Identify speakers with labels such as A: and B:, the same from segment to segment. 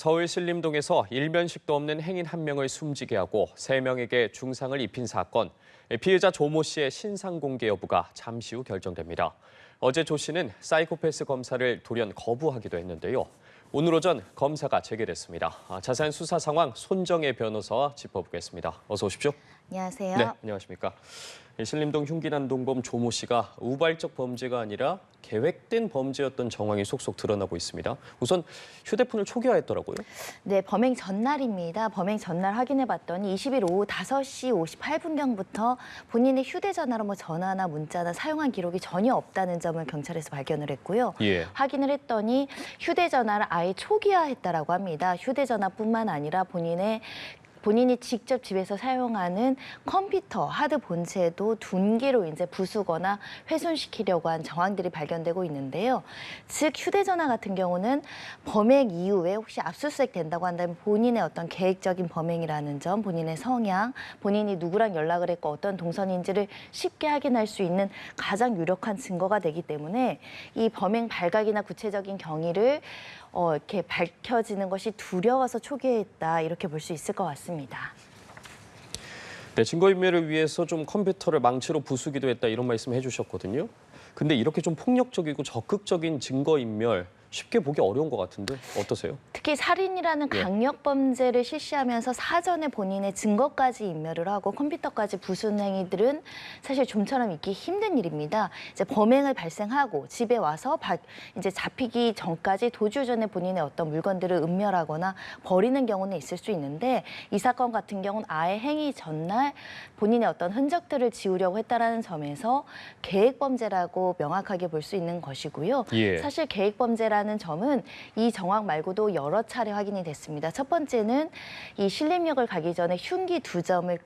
A: 서울 신림동에서 일면식도 없는 행인 한 명을 숨지게 하고 3명에게 중상을 입힌 사건. 피해자 조모 씨의 신상 공개 여부가 잠시 후 결정됩니다. 어제 조 씨는 사이코패스 검사를 돌연 거부하기도 했는데요. 오늘 오전 검사가 재개됐습니다. 자세한 수사 상황 손정혜 변호사와 짚어보겠습니다. 어서 오십시오.
B: 안녕하세요.
A: 네, 안녕하십니까. 신림동 흉기난동범 조모 씨가 우발적 범죄가 아니라 계획된 범죄였던 정황이 속속 드러나고 있습니다. 우선 휴대폰을 초기화했더라고요.
B: 네, 범행 전날입니다. 범행 전날 확인해 봤더니 20일 오후 5시 58분경부터 본인의 휴대전화로 전화나 문자나 사용한 기록이 전혀 없다는 점을 경찰에서 발견을 했고요.
A: 예.
B: 확인을 했더니 휴대전화를 아예 초기화했다라고 합니다. 휴대전화뿐만 아니라 본인이 직접 집에서 사용하는 컴퓨터 하드 본체도 둔기로 이제 부수거나 훼손시키려고 한 정황들이 발견되고 있는데요. 즉 휴대전화 같은 경우는 범행 이후에 혹시 압수수색 된다고 한다면 본인의 어떤 계획적인 범행이라는 점, 본인의 성향, 본인이 누구랑 연락을 했고 어떤 동선인지를 쉽게 확인할 수 있는 가장 유력한 증거가 되기 때문에 이 범행 발각이나 구체적인 경위를 이렇게 밝혀지는 것이 두려워서 초기화했다 이렇게 볼 수 있을 것 같습니다.
A: 네, 증거인멸을 위해서 좀 컴퓨터를 망치로 부수기도 했다 이런 말씀 해주셨거든요. 근데 이렇게 좀 폭력적이고 적극적인 증거인멸 쉽게 보기 어려운 것 같은데 어떠세요?
B: 특히 살인이라는 강력범죄를 실시하면서 사전에 본인의 증거까지 인멸을 하고 컴퓨터까지 부수는 행위들은 사실 좀처럼 있기 힘든 일입니다. 이제 범행을 발생하고 집에 와서 이제 잡히기 전까지 도주 전에 본인의 어떤 물건들을 은멸하거나 버리는 경우는 있을 수 있는데 이 사건 같은 경우는 아예 행위 전날 본인의 어떤 흔적들을 지우려고 했다라는 점에서 계획범죄라고 명확하게 볼 수 있는 것이고요.
A: 예.
B: 사실 계획범죄라는 점은 이 정황 말고도 여러 차례 확인이 됐습니다. 첫 번째는 이 신림역을 가기 전에 흉기 2점을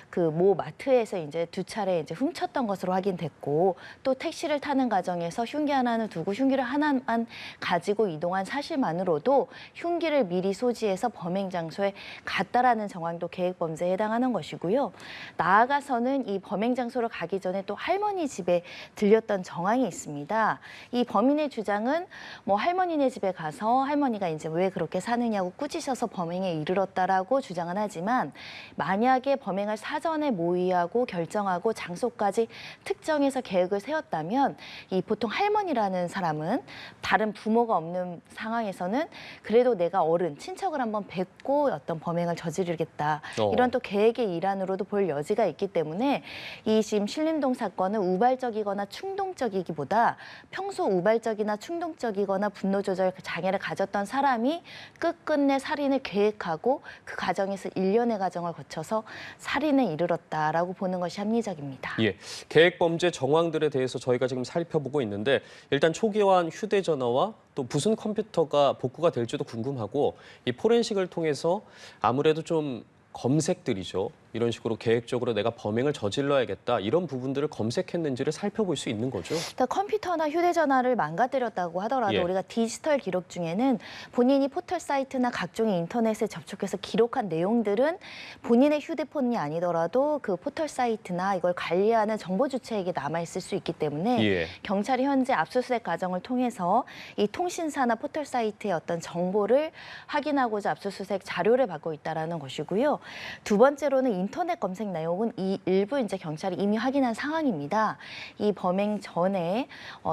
B: 그 모 마트에서 이제 2차례 이제 훔쳤던 것으로 확인됐고 또 택시를 타는 과정에서 흉기 하나는 두고 흉기를 하나만 가지고 이동한 사실만으로도 흉기를 미리 소지해서 범행 장소에 갔다라는 정황도 계획범죄에 해당하는 것이고요. 나아가서는 이 범행 장소를 가기 전에 또 할머니 집에 들렸던 정황이 있습니다. 이 범인의 주장은 뭐 할머니네 집에 가서 할머니가 이제 왜 그렇게 사느냐고 꾸짖어서 범행에 이르렀다라고 주장은 하지만 만약에 범행을 사전에 모의하고 결정하고 장소까지 특정해서 계획을 세웠다면 이 보통 할머니라는 사람은 다른 부모가 없는 상황에서는 그래도 내가 어른, 친척을 한번 뵙고 어떤 범행을 저지르겠다. 이런 또 계획의 일환으로도 볼 여지가 있기 때문에 이 지금 신림동 사건은 우발적이거나 충동적이기보다 평소 우발적이나 충동적이거나 분노 조절 장애를 가졌던 사람이 끝끝내 살인을 계획하고 그 과정에서 일련의 과정을 거쳐서 살인에 이르렀다라고 보는 것이 합리적입니다.
A: 예, 계획범죄 정황들에 대해서 저희가 지금 살펴보고 있는데 일단 초기화한 휴대전화와 또 무슨 컴퓨터가 복구가 될지도 궁금하고 이 포렌식을 통해서 아무래도 좀 검색들이죠. 이런 식으로 계획적으로 내가 범행을 저질러야겠다 이런 부분들을 검색했는지를 살펴볼 수 있는 거죠.
B: 그러니까 컴퓨터나 휴대전화를 망가뜨렸다고 하더라도 우리가 디지털 기록 중에는 본인이 포털 사이트나 각종의 인터넷에 접촉해서 기록한 내용들은 본인의 휴대폰이 아니더라도 그 포털 사이트나 이걸 관리하는 정보 주체에게 남아있을 수 있기 때문에 경찰이 현재 압수수색 과정을 통해서 이 통신사나 포털 사이트의 어떤 정보를 확인하고자 압수수색 자료를 받고 있다는 것이고요. 두 번째로는 인터넷 검색 내용은 일부 이제 경찰이 이미 확인한 상황입니다. 이 범행 전에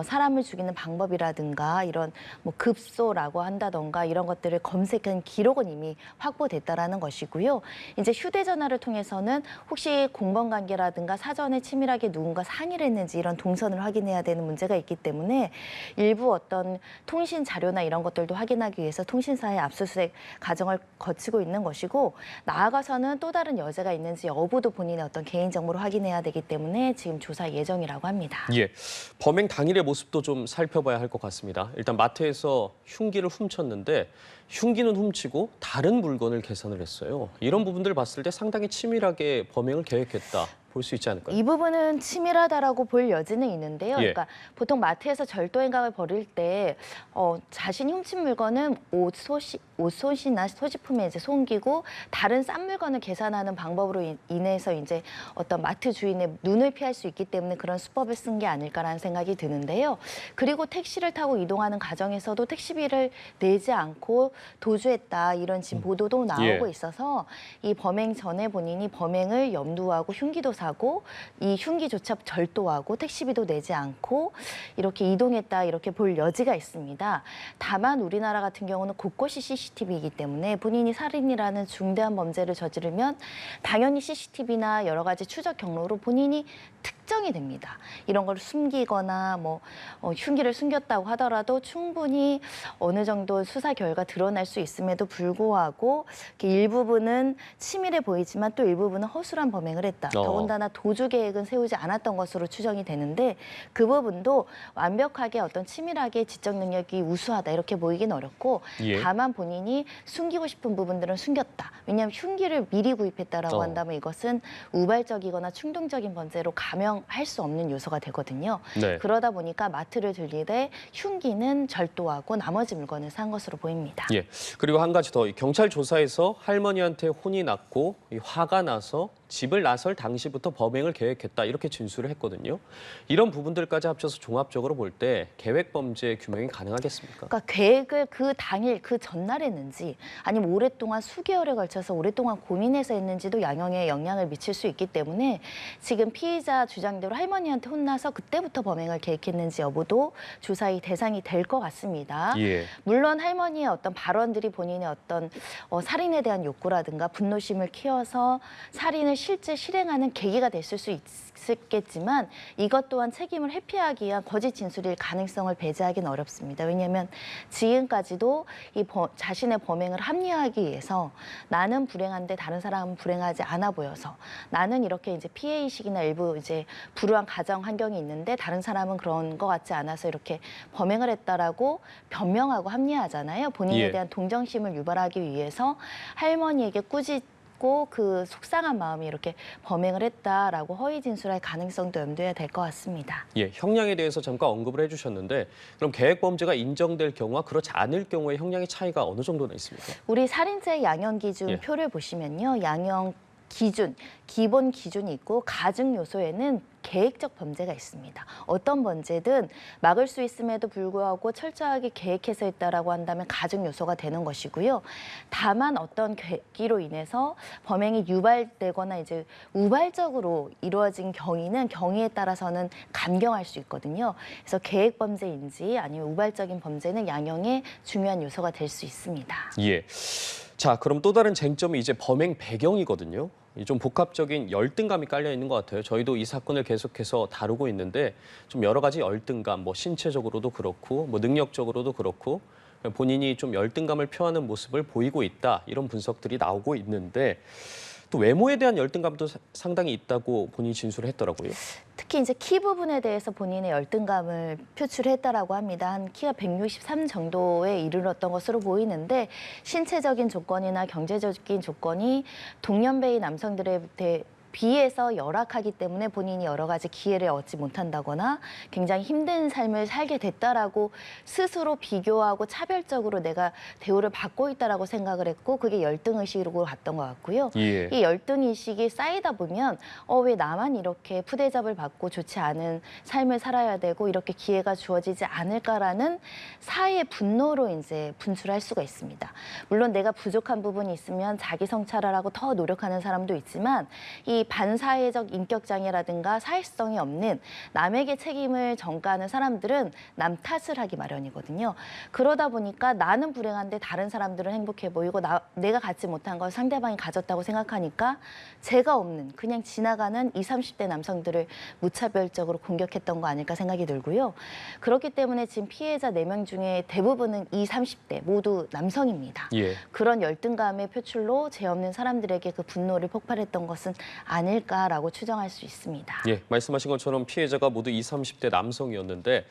B: 사람을 죽이는 방법이라든가 이런 뭐 급소라고 한다던가 이런 것들을 검색한 기록은 이미 확보됐다라는 것이고요. 이제 휴대전화를 통해서는 혹시 공범관계라든가 사전에 치밀하게 누군가 상의를 했는지 이런 동선을 확인해야 되는 문제가 있기 때문에 일부 어떤 통신 자료나 이런 것들도 확인하기 위해서 통신사의 압수수색 과정을 거치고 있는 것이고 나아가서는 또 다른 여죄가 있는지 여부도 본인의 어떤 개인정보를 확인해야 되기 때문에 지금 조사 예정이라고 합니다.
A: 예, 범행 당일의 모습도 좀 살펴봐야 할 것 같습니다. 일단 마트에서 흉기를 훔쳤는데 흉기는 훔치고 다른 물건을 계산을 했어요. 이런 부분들을 봤을 때 상당히 치밀하게 범행을 계획했다. 볼 수 있지 않을까요?
B: 이 부분은 치밀하다라고 볼 여지는 있는데요.
A: 예.
B: 그러니까 보통 마트에서 절도 행각을 벌일 때 자신이 훔친 물건은 옷이나 소지품에 이제 숨기고 다른 싼 물건을 계산하는 방법으로 인해서 이제 어떤 마트 주인의 눈을 피할 수 있기 때문에 그런 수법을 쓴 게 아닐까라는 생각이 드는데요. 그리고 택시를 타고 이동하는 과정에서도 택시비를 내지 않고 도주했다 이런 지금 보도도 나오고
A: 예.
B: 있어서 이 범행 전에 본인이 범행을 염두하고 흉기도 사고 이 흉기조차 절도하고 택시비도 내지 않고 이렇게 이동했다 이렇게 볼 여지가 있습니다. 다만 우리나라 같은 경우는 곳곳이 CCTV이기 때문에 본인이 살인이라는 중대한 범죄를 저지르면 당연히 CCTV나 여러 가지 추적 경로로 본인이 특정이 됩니다. 이런 걸 숨기거나 흉기를 숨겼다고 하더라도 충분히 어느 정도 수사 결과 드러날 수 있음에도 불구하고 일부분은 치밀해 보이지만 또 일부분은 허술한 범행을 했다. 더군다나 도주 계획은 세우지 않았던 것으로 추정이 되는데 그 부분도 완벽하게 어떤 치밀하게 지적 능력이 우수하다 이렇게 보이긴 어렵고
A: 예.
B: 다만 본인이 숨기고 싶은 부분들은 숨겼다. 왜냐하면 흉기를 미리 구입했다라고 한다면 이것은 우발적이거나 충동적인 범죄로 감형할 수 없는 요소가 되거든요.
A: 네.
B: 그러다 보니까 마트를 들리되 흉기는 절도하고 나머지 물건을 산 것으로 보입니다.
A: 예. 그리고 한 가지 더, 경찰 조사에서 할머니한테 혼이 났고 화가 나서 집을 나설 당시부터 범행을 계획했다 이렇게 진술을 했거든요. 이런 부분들까지 합쳐서 종합적으로 볼 때 계획 범죄 규명이 가능하겠습니까?
B: 그러니까 계획을 그 당일, 그 전날 했는지 아니면 오랫동안 수개월에 걸쳐서 오랫동안 고민해서 했는지도 양형에 영향을 미칠 수 있기 때문에 지금 피의자 주장대로 할머니한테 혼나서 그때부터 범행을 계획했는지 여부도 조사의 대상이 될 것 같습니다.
A: 예.
B: 물론 할머니의 어떤 발언들이 본인의 어떤 살인에 대한 욕구라든가 분노심을 키워서 살인을 실제 실행하는 계기가 됐을 수 있겠지만 이것 또한 책임을 회피하기 위한 거짓 진술일 가능성을 배제하기는 어렵습니다. 왜냐하면 지금까지도 자신의 범행을 합리화하기 위해서 나는 불행한데 다른 사람은 불행하지 않아 보여서 나는 이렇게 이제 피해 의식이나 일부 이제 불우한 가정 환경이 있는데 다른 사람은 그런 것 같지 않아서 이렇게 범행을 했다라고 변명하고 합리화하잖아요. 본인에
A: 예.
B: 대한 동정심을 유발하기 위해서 할머니에게 꾸짖고 그 속상한 마음이 이렇게 범행을 했다라고 허위 진술할 가능성도 염두해야 될 것 같습니다.
A: 예, 형량에 대해서 잠깐 언급을 해주셨는데 그럼 계획 범죄가 인정될 경우와 그렇지 않을 경우의 형량의 차이가 어느 정도나 있습니까?
B: 우리 살인죄 양형 기준
A: 예.
B: 표를 보시면요. 양형 기준, 기본 기준이 있고 가중 요소에는 계획적 범죄가 있습니다. 어떤 범죄든 막을 수 있음에도 불구하고 철저하게 계획해서 했다라고 한다면 가중 요소가 되는 것이고요. 다만 어떤 계기로 인해서 범행이 유발되거나 이제 우발적으로 이루어진 경위는 경위에 따라서는 감경할 수 있거든요. 그래서 계획 범죄인지 아니면 우발적인 범죄는 양형의 중요한 요소가 될 수 있습니다.
A: 예. 자, 그럼 또 다른 쟁점이 이제 범행 배경이거든요. 좀 복합적인 열등감이 깔려 있는 것 같아요. 저희도 이 사건을 계속해서 다루고 있는데 좀 여러 가지 열등감, 신체적으로도 그렇고 능력적으로도 그렇고 본인이 좀 열등감을 표하는 모습을 보이고 있다 이런 분석들이 나오고 있는데 또 외모에 대한 열등감도 상당히 있다고 본인이 진술을 했더라고요.
B: 특히 이제 키 부분에 대해서 본인의 열등감을 표출했다라고 합니다. 한 키가 163 정도에 이르렀던 것으로 보이는데 신체적인 조건이나 경제적인 조건이 동년배의 남성들에 비해서 열악하기 때문에 본인이 여러 가지 기회를 얻지 못한다거나 굉장히 힘든 삶을 살게 됐다라고 스스로 비교하고 차별적으로 내가 대우를 받고 있다라고 생각을 했고 그게 열등의식으로 갔던 것 같고요.
A: 예.
B: 이 열등의식이 쌓이다 보면 왜 나만 이렇게 푸대접을 받고 좋지 않은 삶을 살아야 되고 이렇게 기회가 주어지지 않을까라는 사회의 분노로 이제 분출할 수가 있습니다. 물론 내가 부족한 부분이 있으면 자기 성찰을 하고 더 노력하는 사람도 있지만 이 반사회적 인격장애라든가 사회성이 없는 남에게 책임을 전가하는 사람들은 남 탓을 하기 마련이거든요. 그러다 보니까 나는 불행한데 다른 사람들은 행복해 보이고 내가 갖지 못한 걸 상대방이 가졌다고 생각하니까 제가 없는 그냥 지나가는 20, 30대 남성들을 무차별적으로 공격했던 거 아닐까 생각이 들고요. 그렇기 때문에 지금 피해자 4명 중에 대부분은 20, 30대 모두 남성입니다.
A: 예.
B: 그런 열등감의 표출로 죄 없는 사람들에게 그 분노를 폭발했던 것은 아닐까라고 추정할 수 있습니다.
A: 예, 말씀하신 것처럼 피해자가 모두 20, 30대 남성이었는데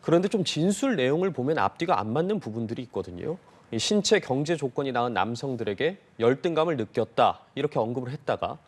A: 그런데 좀 진술 내용을 보면 앞뒤가 안 맞는 부분들이 있거든요. 이 신체 경제 조건이 나은 남성들에게 열등감을 느꼈다 이렇게 언급을 했다가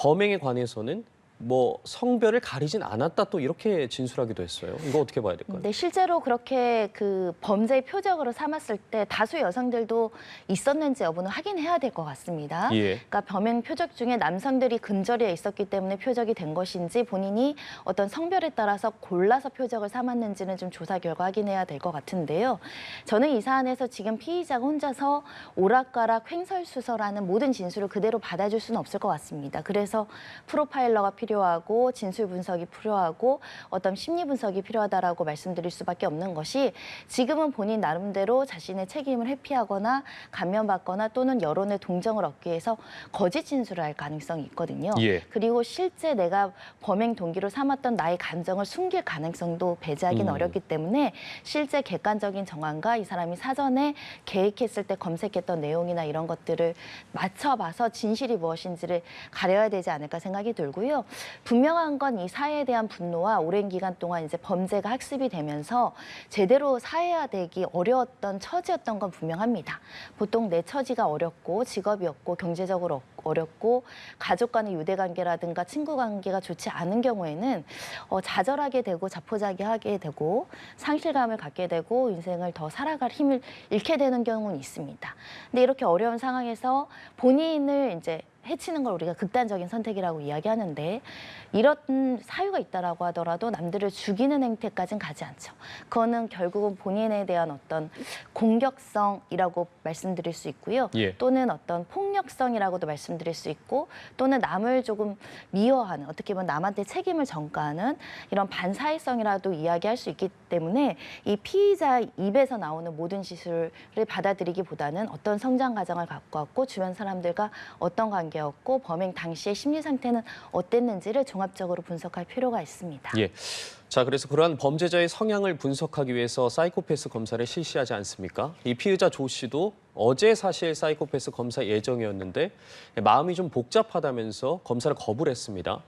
A: 범행에 관해서는 뭐 성별을 가리진 않았다 또 이렇게 진술하기도 했어요. 이거 어떻게 봐야 될까요?
B: 네, 실제로 그렇게 그 범죄의 표적으로 삼았을 때 다수 여성들도 있었는지 여부는 확인해야 될 것 같습니다.
A: 예.
B: 그러니까 범행 표적 중에 남성들이 근저리에 있었기 때문에 표적이 된 것인지 본인이 어떤 성별에 따라서 골라서 표적을 삼았는지는 좀 조사 결과 확인해야 될 것 같은데요. 저는 이 사안에서 지금 피의자가 혼자서 오락가락 횡설수설하는 모든 진술을 그대로 받아줄 수는 없을 것 같습니다. 그래서 프로파일러가 필요하고 진술 분석이 필요하고 어떤 심리 분석이 필요하다라고 말씀드릴 수밖에 없는 것이 지금은 본인 나름대로 자신의 책임을 회피하거나 감면받거나 또는 여론의 동정을 얻기 위해서 거짓 진술을 할 가능성이 있거든요.
A: 예.
B: 그리고 실제 내가 범행 동기로 삼았던 나의 감정을 숨길 가능성도 배제하기는 어렵기 때문에 실제 객관적인 정황과 이 사람이 사전에 계획했을 때 검색했던 내용이나 이런 것들을 맞춰봐서 진실이 무엇인지를 가려야 되지 않을까 생각이 들고요. 분명한 건 이 사회에 대한 분노와 오랜 기간 동안 이제 범죄가 학습이 되면서 제대로 사회화되기 어려웠던 처지였던 건 분명합니다. 보통 내 처지가 어렵고 직업이 없고 경제적으로 어렵고 가족 간의 유대관계라든가 친구 관계가 좋지 않은 경우에는 좌절하게 되고 자포자기하게 되고 상실감을 갖게 되고 인생을 더 살아갈 힘을 잃게 되는 경우는 있습니다. 근데 이렇게 어려운 상황에서 본인을 이제 해치는 걸 우리가 극단적인 선택이라고 이야기하는데 이런 사유가 있다라고 하더라도 남들을 죽이는 행태까지는 가지 않죠. 그거는 결국은 본인에 대한 어떤 공격성이라고 말씀드릴 수 있고요.
A: 예.
B: 또는 어떤 폭력성이라고도 말씀드릴 수 있고 또는 남을 조금 미워하는 어떻게 보면 남한테 책임을 전가하는 이런 반사회성이라도 이야기할 수 있기 때문에 이 피의자 입에서 나오는 모든 진술을 받아들이기보다는 어떤 성장 과정을 갖고 왔고 주변 사람들과 어떤 관계였고 범행 당시의 심리 상태는 어땠는지를 종합적으로 분석할 필요가 있습니다.
A: 예. 자, 그래서 그러한 범죄자의 성향을 분석하기 위해서 사이코패스 검사를 실시하지 않습니까? 이 피의자 조 씨도 어제 사실 사이코패스 검사 예정이었는데 마음이 좀 복잡하다면서 검사를 거부를 했습니다.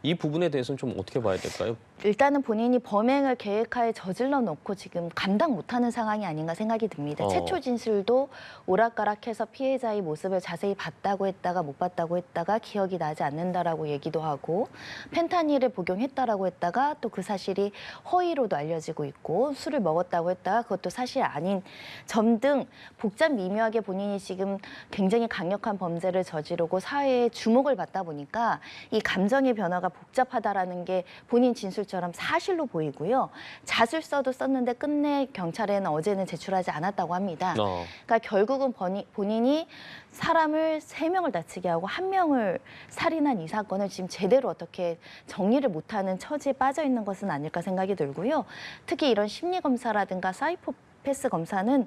A: 이 부분에 대해서는 좀 어떻게 봐야 될까요?
B: 일단은 본인이 범행을 계획하에 저질러 놓고 지금 감당 못하는 상황이 아닌가 생각이 듭니다. 최초 진술도 오락가락해서 피해자의 모습을 자세히 봤다고 했다가 못 봤다고 했다가 기억이 나지 않는다라고 얘기도 하고 펜타닐을 복용했다라고 했다가 또 그 사실이 허위로도 알려지고 있고 술을 먹었다고 했다가 그것도 사실 아닌 점 등 복잡 미묘하게 본인이 지금 굉장히 강력한 범죄를 저지르고 사회의 주목을 받다 보니까 이 감정의 변화가 복잡하다라는 게 본인 진술처럼 사실로 보이고요. 자술서도 썼는데 끝내 경찰에는 어제는 제출하지 않았다고 합니다. 그러니까 결국은 본인이 사람을 3명을 다치게 하고 1명을 살인한 이 사건을 지금 제대로 어떻게 정리를 못하는 처지에 빠져 있는 것은 아닐까 생각이 들고요. 특히 이런 심리검사라든가 사이코패스 검사는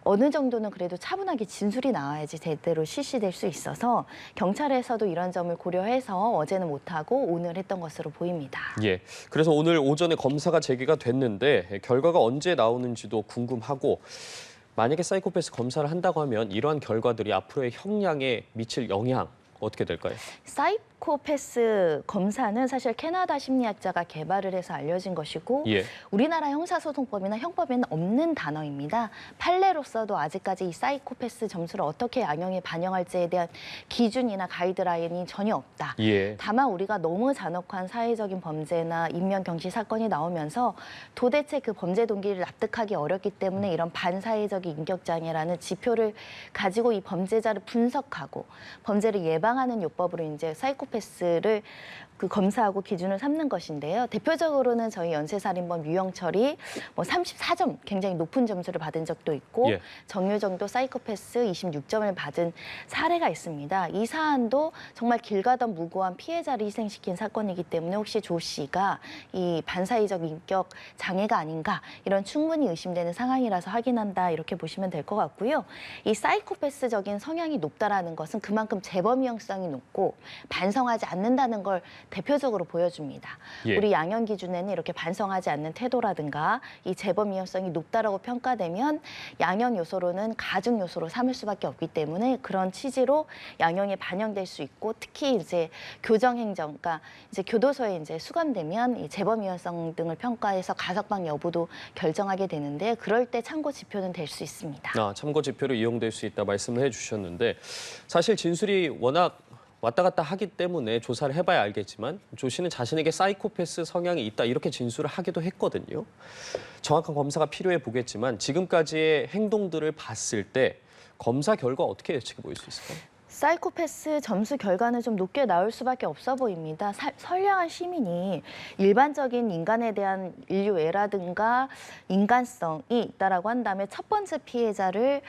B: 어느 정도는 그래도 차분하게 진술이 나와야지 제대로 실시될 수 있어서 경찰에서도 이런 점을 고려해서 어제는 못하고 오늘 했던 것으로 보입니다.
A: 예. 그래서 오늘 오전에 검사가 재개가 됐는데 결과가 언제 나오는지도 궁금하고 만약에 사이코패스 검사를 한다고 하면 이러한 결과들이 앞으로의 형량에 미칠 영향 어떻게 될까요?
B: 사이코패스 검사는 사실 캐나다 심리학자가 개발을 해서 알려진 것이고
A: 예.
B: 우리나라 형사소송법이나 형법에는 없는 단어입니다. 판례로서도 아직까지 이 사이코패스 점수를 어떻게 양형에 반영할지에 대한 기준이나 가이드라인이 전혀 없다.
A: 예.
B: 다만 우리가 너무 잔혹한 사회적인 범죄나 인명경시 사건이 나오면서 도대체 그 범죄 동기를 납득하기 어렵기 때문에 이런 반사회적인 인격장애라는 지표를 가지고 이 범죄자를 분석하고 범죄를 예방하는 요법으로 이제 사이코패스를 그 검사하고 기준을 삼는 것인데요. 대표적으로는 저희 연쇄살인범 유영철이 뭐 34점 굉장히 높은 점수를 받은 적도 있고
A: 예.
B: 정유정도 사이코패스 26점을 받은 사례가 있습니다. 이 사안도 정말 길 가던 무고한 피해자를 희생시킨 사건이기 때문에 혹시 조 씨가 이 반사회적 인격 장애가 아닌가 이런 충분히 의심되는 상황이라서 확인한다 이렇게 보시면 될 것 같고요. 이 사이코패스적인 성향이 높다라는 것은 그만큼 재범 위험성이 높고 반성하지 않는다는 걸 대표적으로 보여줍니다.
A: 예.
B: 우리 양형 기준에는 이렇게 반성하지 않는 태도라든가 이 재범 위험성이 높다라고 평가되면 양형 요소로는 가중 요소로 삼을 수밖에 없기 때문에 그런 취지로 양형에 반영될 수 있고 특히 이제 교정 행정, 그러니까 이제 교도소에 이제 수감되면 이 재범 위험성 등을 평가해서 가석방 여부도 결정하게 되는데 그럴 때 참고 지표는 될 수 있습니다.
A: 참고 지표로 이용될 수 있다 말씀을 해주셨는데 사실 진술이 워낙 왔다 갔다 하기 때문에 조사를 해봐야 알겠지만 조 씨는 자신에게 사이코패스 성향이 있다 이렇게 진술을 하기도 했거든요. 정확한 검사가 필요해 보겠지만 지금까지의 행동들을 봤을 때 검사 결과 어떻게 예측해 보일 수 있을까요?
B: 사이코패스 점수 결과는 좀 높게 나올 수밖에 없어 보입니다. 선량한 시민이 일반적인 인간에 대한 인류애라든가 인간성이 있다라고 한다면 첫 번째 피해자를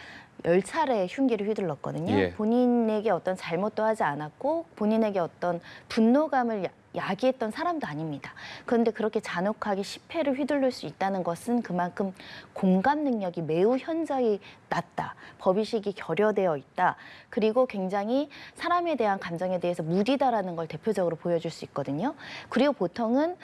B: 10차례 흉기를 휘둘렀거든요.
A: 예.
B: 본인에게 어떤 잘못도 하지 않았고 본인에게 어떤 분노감을 야기했던 사람도 아닙니다. 그런데 그렇게 잔혹하게 10회를 휘둘릴 수 있다는 것은 그만큼 공감 능력이 매우 현저히 낮다. 법의식이 결여되어 있다. 그리고 굉장히 사람에 대한 감정에 대해서 무디다라는 걸 대표적으로 보여줄 수 있거든요. 그리고 보통은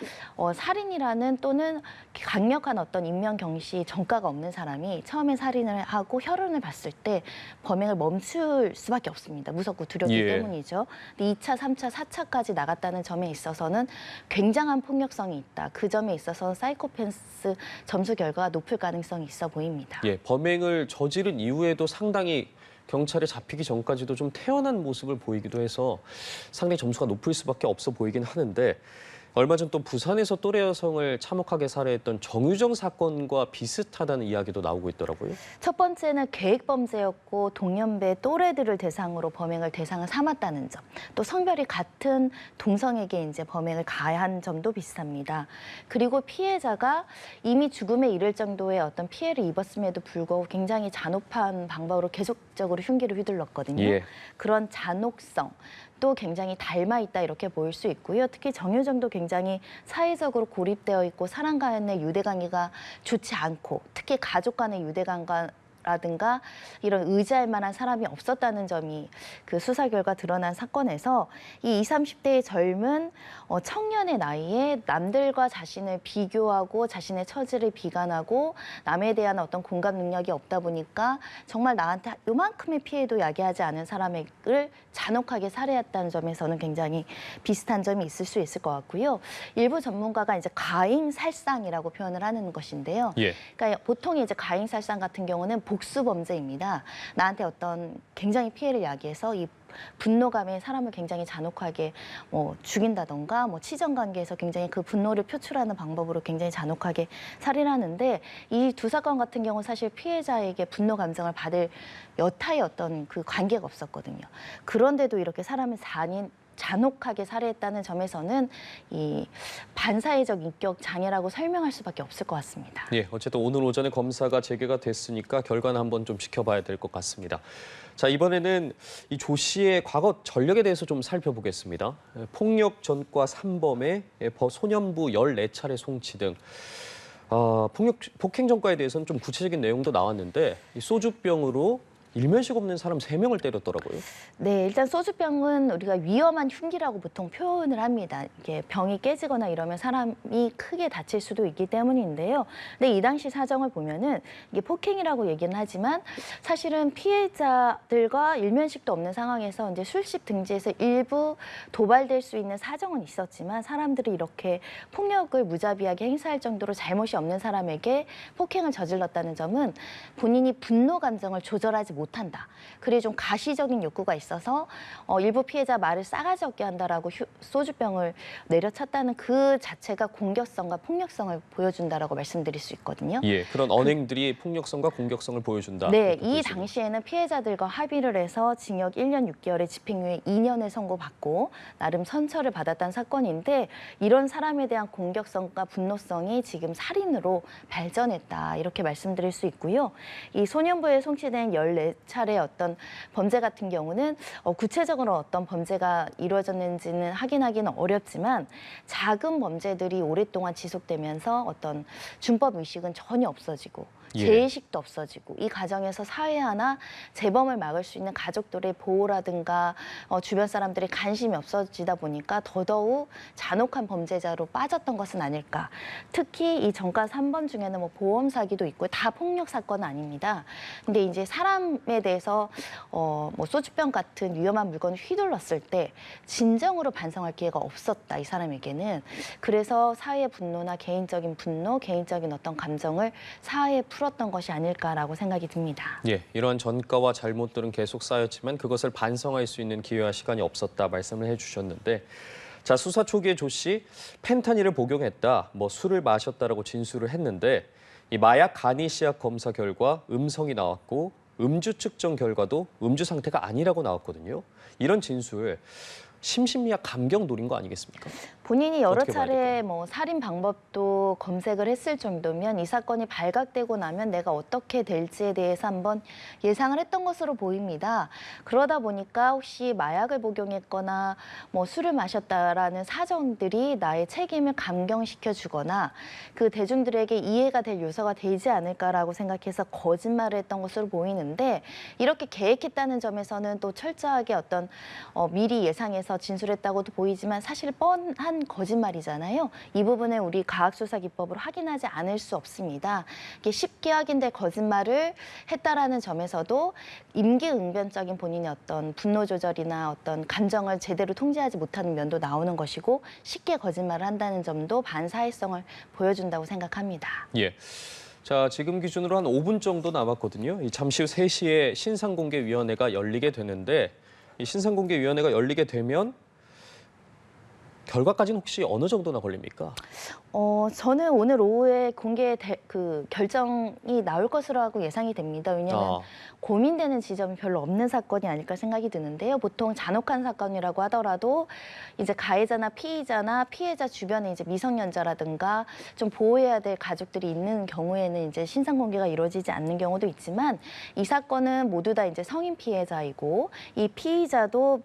B: 살인이라는 또는 강력한 어떤 인명 경시 전과가 없는 사람이 처음에 살인을 하고 혈흔을 봤을 때 범행을 멈출 수밖에 없습니다. 무섭고 두렵기
A: 예.
B: 때문이죠. 근데 2차, 3차, 4차까지 나갔다는 점에 있어서는 굉장한 폭력성이 있다. 그 점에 있어서는 사이코패스 점수 결과가 높을 가능성이 있어 보입니다.
A: 예, 범행을 저지른 이후에도 상당히 경찰에 잡히기 전까지도 좀 태연한 모습을 보이기도 해서 상당히 점수가 높을 수밖에 없어 보이긴 하는데 얼마 전 또 부산에서 또래 여성을 참혹하게 살해했던 정유정 사건과 비슷하다는 이야기도 나오고 있더라고요.
B: 첫 번째는 계획 범죄였고 동년배 또래들을 대상으로 범행을 대상을 삼았다는 점. 또 성별이 같은 동성에게 이제 범행을 가한 점도 비슷합니다. 그리고 피해자가 이미 죽음에 이를 정도의 어떤 피해를 입었음에도 불구하고 굉장히 잔혹한 방법으로 계속적으로 흉기를 휘둘렀거든요.
A: 예.
B: 그런 잔혹성. 또 굉장히 닮아 있다 이렇게 보일 수 있고요. 특히 정유정도 굉장히 사회적으로 고립되어 있고 사람 간의 유대관계가 좋지 않고 특히 가족 간의 유대관계라든가 이런 의지할 만한 사람이 없었다는 점이 그 수사 결과 드러난 사건에서 이 20, 30대의 젊은 청년의 나이에 남들과 자신을 비교하고 자신의 처지를 비관하고 남에 대한 어떤 공감 능력이 없다 보니까 정말 나한테 요만큼의 피해도 야기하지 않은 사람을 잔혹하게 살해했다는 점에서는 굉장히 비슷한 점이 있을 수 있을 것 같고요. 일부 전문가가 이제 가잉살상이라고 표현을 하는 것인데요.
A: 예.
B: 그러니까 보통 이제 가잉살상 같은 경우는 복수 범죄입니다. 나한테 어떤 굉장히 피해를 야기해서 이 분노감에 사람을 굉장히 잔혹하게 죽인다던가 치정 관계에서 굉장히 그 분노를 표출하는 방법으로 굉장히 잔혹하게 살인하는데 이 두 사건 같은 경우는 사실 피해자에게 분노 감정을 받을 여타의 어떤 그 관계가 없었거든요. 그런데도 이렇게 사람을 잔혹하게 살해했다는 점에서는 이 반사회적 인격 장애라고 설명할 수밖에 없을 것 같습니다.
A: 예, 어쨌든 오늘 오전에 검사가 재개가 됐으니까 결과는 한번 좀 지켜봐야 될 것 같습니다. 자, 이번에는 이 조 씨의 과거 전력에 대해서 좀 살펴보겠습니다. 폭력 전과 3범에 소년부 14차례 송치 등 폭행 전과에 대해서는 좀 구체적인 내용도 나왔는데 이 소주병으로 일면식 없는 사람 3명을 때렸더라고요.
B: 네, 일단 소주병은 우리가 위험한 흉기라고 보통 표현을 합니다. 이게 병이 깨지거나 이러면 사람이 크게 다칠 수도 있기 때문인데요. 근데 이 당시 사정을 보면은 이게 폭행이라고 얘기는 하지만 사실은 피해자들과 일면식도 없는 상황에서 이제 술집 등지에서 일부 도발될 수 있는 사정은 있었지만 사람들이 이렇게 폭력을 무자비하게 행사할 정도로 잘못이 없는 사람에게 폭행을 저질렀다는 점은 본인이 분노 감정을 조절하지 못한다. 그리고 좀 가시적인 욕구가 있어서 일부 피해자 말을 싸가지 없게 한다라고 소주병을 내려쳤다는 그 자체가 공격성과 폭력성을 보여준다라고 말씀드릴 수 있거든요.
A: 예, 그런 언행들이 폭력성과 공격성을 보여준다.
B: 네,
A: 이렇게
B: 이
A: 보여지네요.
B: 당시에는 피해자들과 합의를 해서 징역 1년 6개월에 집행유예 2년을 선고받고 나름 선처를 받았던 사건인데 이런 사람에 대한 공격성과 분노성이 지금 살인으로 발전했다. 이렇게 말씀드릴 수 있고요. 이 소년부에 송치된 14차례 어떤 범죄 같은 경우는 구체적으로 어떤 범죄가 이루어졌는지는 확인하기는 어렵지만 작은 범죄들이 오랫동안 지속되면서 어떤 준법 의식은 전혀 없어지고
A: 예.
B: 죄의식도 없어지고 이 과정에서 사회 하나 재범을 막을 수 있는 가족들의 보호라든가 주변 사람들의 관심이 없어지다 보니까 더더욱 잔혹한 범죄자로 빠졌던 것은 아닐까. 특히 이 전과 3번 중에는 뭐 보험 사기도 있고 다 폭력 사건은 아닙니다. 근데 이제 사람에 대해서 뭐 소주병 같은 위험한 물건을 휘둘렀을 때 진정으로 반성할 기회가 없었다 이 사람에게는. 그래서 사회의 분노나 개인적인 분노, 개인적인 어떤 감정을 사회에 풀어 풀었던 것이 아닐까라고 생각이 듭니다.
A: 예, 이러한 전과와 잘못들은 계속 쌓였지만 그것을 반성할 수 있는 기회와 시간이 없었다 말씀을 해주셨는데, 자, 수사 초기에 조 씨 펜타닐을 복용했다, 술을 마셨다라고 진술을 했는데, 이 마약 간이 씨약 검사 결과 음성이 나왔고 음주 측정 결과도 음주 상태가 아니라고 나왔거든요. 이런 진술 심신미약 감경 노린 거 아니겠습니까?
B: 본인이 여러
A: 어떻게 봐야
B: 차례
A: 될까요?
B: 살인 방법도 검색을 했을 정도면 이 사건이 발각되고 나면 내가 어떻게 될지에 대해서 한번 예상을 했던 것으로 보입니다. 그러다 보니까 혹시 마약을 복용했거나 술을 마셨다라는 사정들이 나의 책임을 감경시켜 주거나 그 대중들에게 이해가 될 요소가 되지 않을까라고 생각해서 거짓말을 했던 것으로 보이는데, 이렇게 계획했다는 점에서는 또 철저하게 어떤 미리 예상해서 진술했다고도 보이지만 사실 뻔한 거짓말이잖아요. 이 부분을 우리 과학수사 기법으로 확인하지 않을 수 없습니다. 이게 쉽게 확인될 거짓말을 했다라는 점에서도 임기응변적인 본인의 어떤 분노 조절이나 어떤 감정을 제대로 통제하지 못하는 면도 나오는 것이고, 쉽게 거짓말을 한다는 점도 반사회성을 보여준다고 생각합니다.
A: 예. 자, 지금 기준으로 한 5분 정도 남았거든요. 잠시 후 3시에 신상공개위원회가 열리게 되는데, 이 신상공개위원회가 열리게 되면 결과까지는 혹시 어느 정도나 걸립니까?
B: 저는 오늘 오후에 결정이 나올 것으로 예상이 됩니다. 왜냐하면 고민되는 지점이 별로 없는 사건이 아닐까 생각이 드는데요. 보통 잔혹한 사건이라고 하더라도 이제 가해자나 피의자나 피해자 주변에 이제 미성년자라든가 좀 보호해야 될 가족들이 있는 경우에는 이제 신상 공개가 이루어지지 않는 경우도 있지만, 이 사건은 모두 다 이제 성인 피해자이고 이 피의자도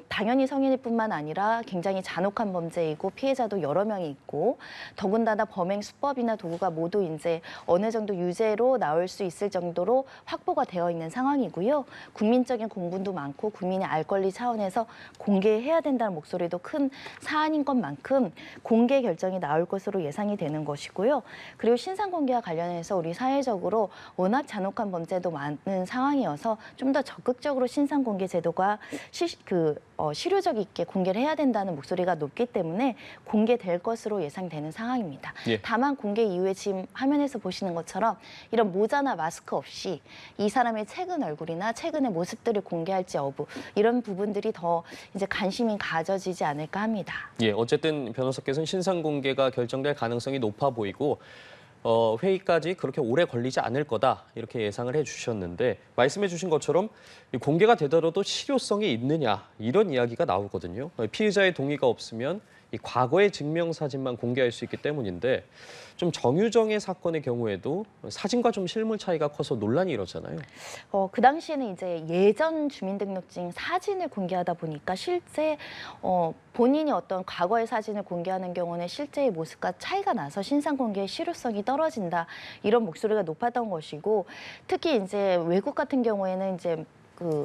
B: 당연히 성인일 뿐만 아니라 굉장히 잔혹한 범죄이고 피해자도 여러 명이 있고, 더군다나 범행 수법이나 도구가 모두 이제 어느 정도 유죄로 나올 수 있을 정도로 확보가 되어 있는 상황이고요. 국민적인 공분도 많고 국민의 알 권리 차원에서 공개해야 된다는 목소리도 큰 사안인 것만큼 공개 결정이 나올 것으로 예상이 되는 것이고요. 그리고 신상 공개와 관련해서 우리 사회적으로 워낙 잔혹한 범죄도 많은 상황이어서 좀 더 적극적으로 신상 공개 제도가 실효적 있게 공개를 해야 된다는 목소리가 높기 때문에 공개될 것으로 예상되는 상황입니다.
A: 예.
B: 다만 공개 이후에 지금 화면에서 보시는 것처럼 이런 모자나 마스크 없이 이 사람의 최근 얼굴이나 최근의 모습들을 공개할지 여부, 이런 부분들이 더 이제 관심이 가져지지 않을까 합니다.
A: 예, 어쨌든 변호사께서는 신상 공개가 결정될 가능성이 높아 보이고 회의까지 그렇게 오래 걸리지 않을 거다 이렇게 예상을 해주셨는데, 말씀해 주신 것처럼 공개가 되더라도 실효성이 있느냐 이런 이야기가 나오거든요. 피의자의 동의가 없으면 이 과거의 증명사진만 공개할 수 있기 때문인데, 좀 정유정의 사건의 경우에도 사진과 좀 실물 차이가 커서 논란이 일었잖아요.
B: 그 당시에는 이제 예전 주민등록증 사진을 공개하다 보니까 실제 본인이 어떤 과거의 사진을 공개하는 경우는 실제의 모습과 차이가 나서 신상 공개의 실효성이 떨어진다, 이런 목소리가 높았던 것이고, 특히 이제 외국 같은 경우에는 이제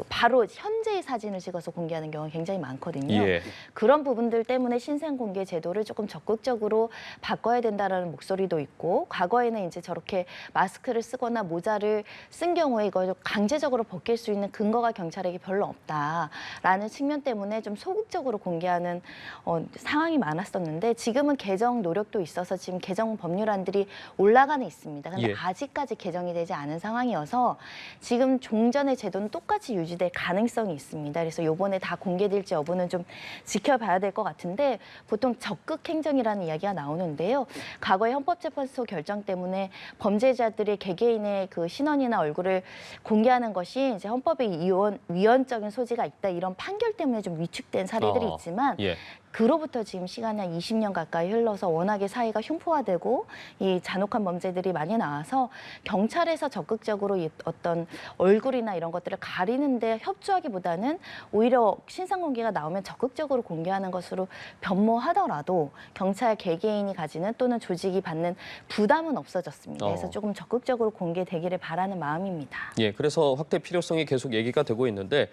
B: 바로 현재의 사진을 찍어서 공개하는 경우가 굉장히 많거든요.
A: 예.
B: 그런 부분들 때문에 신상 공개 제도를 조금 적극적으로 바꿔야 된다라는 목소리도 있고, 과거에는 이제 저렇게 마스크를 쓰거나 모자를 쓴 경우에 이걸 강제적으로 벗길 수 있는 근거가 경찰에게 별로 없다라는 측면 때문에 좀 소극적으로 공개하는 상황이 많았었는데, 지금은 개정 노력도 있어서 지금 개정 법률안들이 올라가는 있습니다. 근데
A: 예.
B: 아직까지 개정이 되지 않은 상황이어서 지금 종전의 제도는 똑같이 유지될 가능성이 있습니다. 그래서 이번에 다 공개될지 여부는 좀 지켜봐야 될 것 같은데, 보통 적극 행정이라는 이야기가 나오는데요. 과거의 헌법재판소 결정 때문에 범죄자들의 개개인의 그 신원이나 얼굴을 공개하는 것이 이제 헌법에 위헌적인 소지가 있다, 이런 판결 때문에 좀 위축된 사례들이 있지만,
A: 예.
B: 그로부터 지금 시간이 한 20년 가까이 흘러서 워낙에 사회가 흉포화되고 이 잔혹한 범죄들이 많이 나와서 경찰에서 적극적으로 어떤 얼굴이나 이런 것들을 가리는데 협조하기보다는 오히려 신상 공개가 나오면 적극적으로 공개하는 것으로 변모하더라도 경찰 개개인이 가지는 또는 조직이 받는 부담은 없어졌습니다. 그래서 조금 적극적으로 공개되기를 바라는 마음입니다.
A: 예, 그래서 확대 필요성이 계속 얘기가 되고 있는데,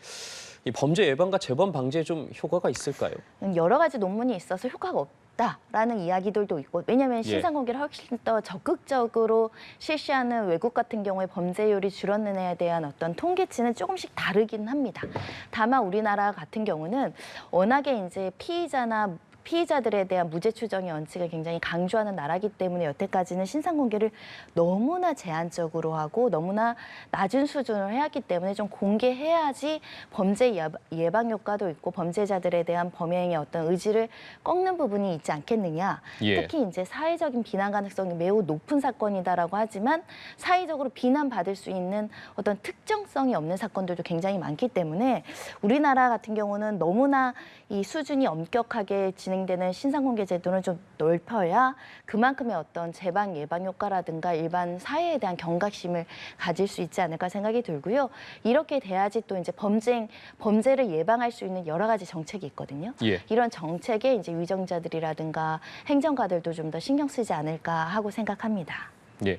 A: 이 범죄 예방과 재범 방지에 좀 효과가 있을까요?
B: 여러 가지 논문이 있어서 효과가 없다라는 이야기들도 있고, 왜냐하면 신상 공개를 훨씬 더 적극적으로 실시하는 외국 같은 경우에 범죄율이 줄었느냐에 대한 어떤 통계치는 조금씩 다르긴 합니다. 다만 우리나라 같은 경우는 워낙에 이제 피의자나 피의자들에 대한 무죄 추정의 원칙을 굉장히 강조하는 나라기 때문에 여태까지는 신상 공개를 너무나 제한적으로 하고 너무나 낮은 수준으로 해왔기 때문에 좀 공개해야지 범죄 예방 효과도 있고 범죄자들에 대한 범행의 어떤 의지를 꺾는 부분이 있지 않겠느냐.
A: 예.
B: 특히 이제 사회적인 비난 가능성이 매우 높은 사건이다라고 하지만 사회적으로 비난받을 수 있는 어떤 특정성이 없는 사건들도 굉장히 많기 때문에 우리나라 같은 경우는 너무나 이 수준이 엄격하게 진행되는 신상공개 제도는 좀 넓혀야 그만큼의 어떤 재방 예방 효과라든가 일반 사회에 대한 경각심을 가질 수 있지 않을까 생각이 들고요. 이렇게 돼야지 또 이제 범죄를 예방할 수 있는 여러 가지 정책이 있거든요.
A: 예.
B: 이런 정책에 이제 위정자들이라든가 행정가들도 좀 더 신경 쓰지 않을까 하고 생각합니다.
A: 예.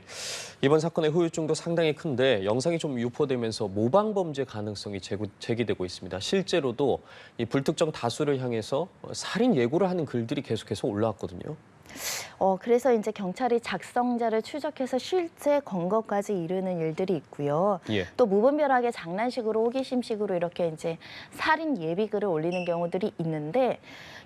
A: 이번 사건의 후유증도 상당히 큰데 영상이 좀 유포되면서 모방 범죄 가능성이 제기되고 있습니다. 실제로도 이 불특정 다수를 향해서 살인 예고를 하는 글들이 계속해서 올라왔거든요.
B: 그래서 이제 경찰이 작성자를 추적해서 실제 검거까지 이르는 일들이 있고요.
A: 예.
B: 또 무분별하게 장난식으로 호기심식으로 이렇게 이제 살인 예비글을 올리는 경우들이 있는데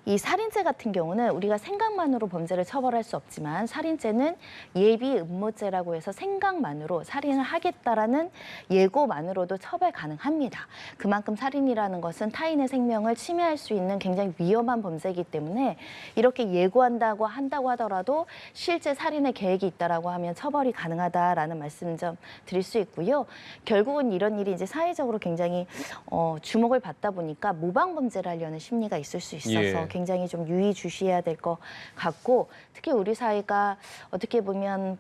B: 이 살인죄 같은 경우는 우리가 생각만으로 범죄를 처벌할 수 없지만 살인죄는 예비 음모죄라고 해서 생각만으로 살인을 하겠다라는 예고만으로도 처벌 가능합니다. 그만큼 살인이라는 것은 타인의 생명을 침해할 수 있는 굉장히 위험한 범죄이기 때문에 이렇게 예고한다고 하더라도 실제 살인의 계획이 있다라고 하면 처벌이 가능하다라는 말씀 좀 드릴 수 있고요. 결국은 이런 일이 이제 사회적으로 굉장히 주목을 받다 보니까 모방 범죄를 하려는 심리가 있을 수 있어서
A: 예.
B: 굉장히 좀 유의주시해야 될 것 같고 특히 우리 사회가 어떻게 보면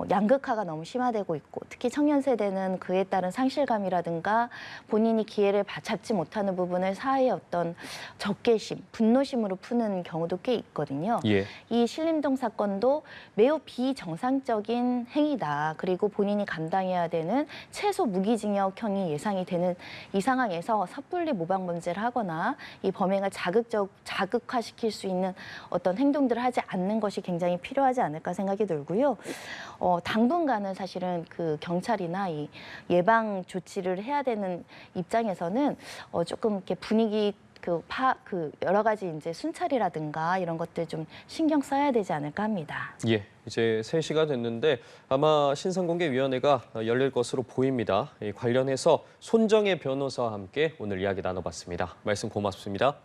B: 양극화가 너무 심화되고 있고 특히 청년 세대는 그에 따른 상실감이라든가 본인이 기회를 잡지 못하는 부분을 사회의 어떤 적개심, 분노심으로 푸는 경우도 꽤 있거든요.
A: 예.
B: 이 신림동 사건도 매우 비정상적인 행위다. 그리고 본인이 감당해야 되는 최소 무기징역형이 예상이 되는 이 상황에서 섣불리 모방범죄를 하거나 이 범행을 자극화시킬 수 있는 어떤 행동들을 하지 않는 것이 굉장히 필요하지 않을까 생각이 들고요. 당분간은 사실은 그 경찰이나 이 예방 조치를 해야 되는 입장에서는 조금 이렇게 분위기 여러 가지 이제 순찰이라든가 이런 것들 좀 신경 써야 되지 않을까 합니다.
A: 예. 이제 3시가 됐는데 아마 신상공개위원회가 열릴 것으로 보입니다. 관련해서 손정혜 변호사와 함께 오늘 이야기 나눠봤습니다. 말씀 고맙습니다.